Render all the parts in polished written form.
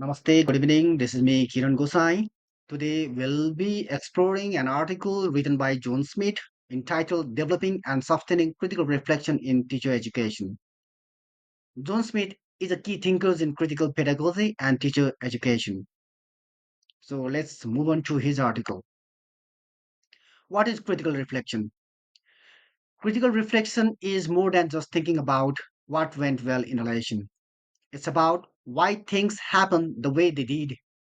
Namaste, good evening. This is me, Kiran Gosai. Today we'll be exploring an article written by John Smith entitled Developing and Sustaining Critical Reflection in Teacher Education. John Smith is a key thinker in critical pedagogy and teacher education. So let's move on to his article. What is critical reflection? Critical reflection is more than just thinking about what went well in a relation. It's about why things happen the way they did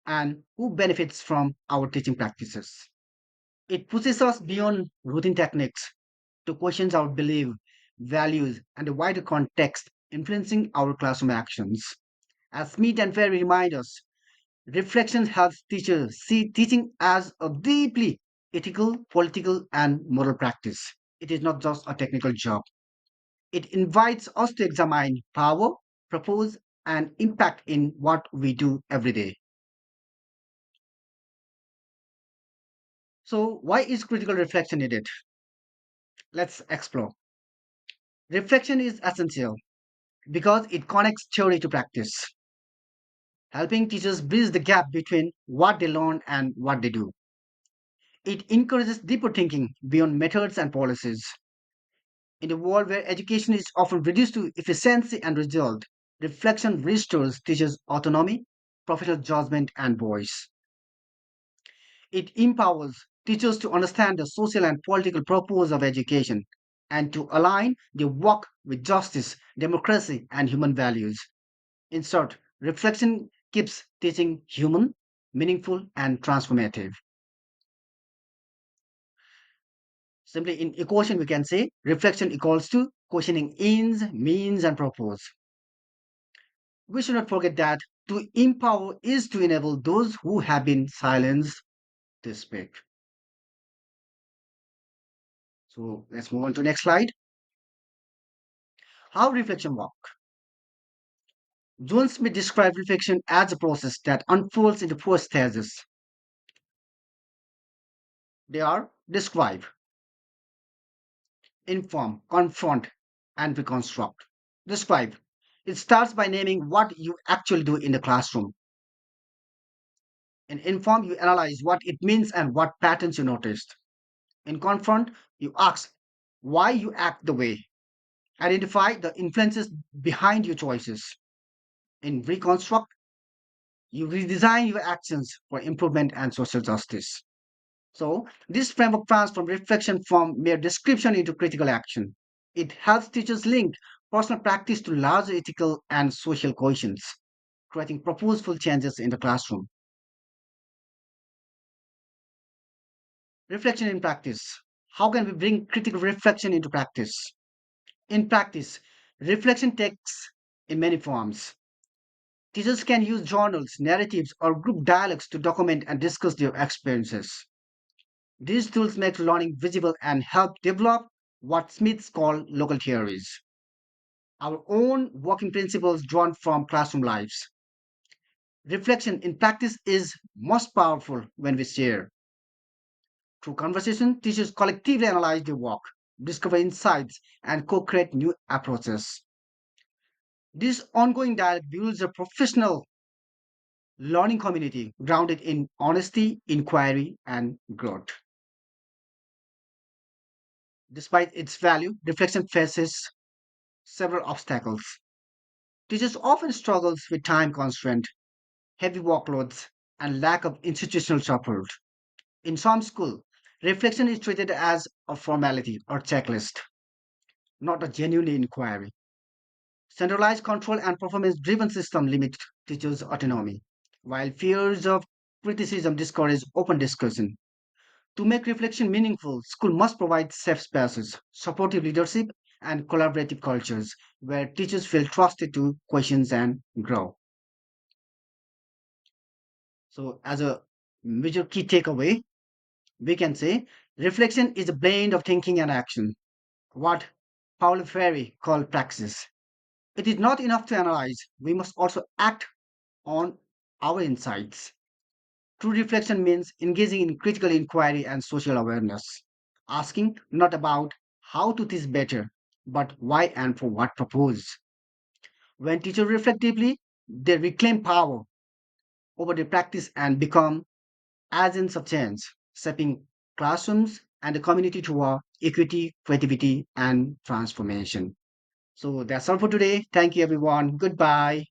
and who benefits from our teaching practices. It pushes us beyond routine techniques to question our belief, values, and the wider context influencing our classroom actions. As Smith and Ferry remind us, reflection helps teachers see teaching as a deeply ethical, political, and moral practice. It is not just a technical job. It invites us to examine power, propose, and impact in what we do every day. So, why is critical reflection needed? Let's explore. Reflection is essential because it connects theory to practice, helping teachers bridge the gap between what they learn and what they do. It encourages deeper thinking beyond methods and policies. In a world where education is often reduced to efficiency and result, reflection restores teachers' autonomy, professional judgment, and voice. It empowers teachers to understand the social and political purpose of education and to align their work with justice, democracy, and human values. In short, reflection keeps teaching human, meaningful, and transformative. Simply in equation, we can say reflection equals to questioning ends, means, and purpose. We should not forget that to empower is to enable those who have been silenced to speak. So let's move on to next slide. How reflection works. John Smith described reflection as a process that unfolds into four stages. They are describe, inform, confront, and reconstruct. Describe. It starts by naming what you actually do in the classroom. In inform, you analyze what it means and what patterns you noticed. In confront, you ask why you act the way. Identify the influences behind your choices. In reconstruct, you redesign your actions for improvement and social justice. So, this framework transforms reflection from mere description into critical action. It helps teachers link personal practice to larger ethical and social cohesions, creating purposeful changes in the classroom. Reflection in practice. How can we bring critical reflection into practice? In practice, reflection takes in many forms. Teachers can use journals, narratives, or group dialogues to document and discuss their experiences. These tools make learning visible and help develop what Smiths call local theories, our own working principles drawn from classroom lives. Reflection in practice is most powerful when we share. Through conversation, teachers collectively analyze their work, discover insights, and co create new approaches. This ongoing dialogue builds a professional learning community grounded in honesty, inquiry, and growth. Despite its value, reflection faces several obstacles. Teachers often struggle with time constraint, heavy workloads, and lack of institutional support. In some schools, reflection is treated as a formality or checklist, not a genuine inquiry. Centralized control and performance-driven system limit teachers' autonomy, while fears of criticism discourage open discussion. To make reflection meaningful, school must provide safe spaces, supportive leadership, and collaborative cultures where teachers feel trusted to question and grow. So, as a major key takeaway, we can say reflection is a blend of thinking and action, what Paulo Freire called praxis. It is not enough to analyze, we must also act on our insights. True reflection means engaging in critical inquiry and social awareness, asking not about how to teach better, but why and for what purpose. When teachers reflect deeply, they reclaim power over the practice and become agents of change, shaping classrooms and the community toward equity, creativity, and transformation. So that's all for today. Thank you, everyone. Goodbye.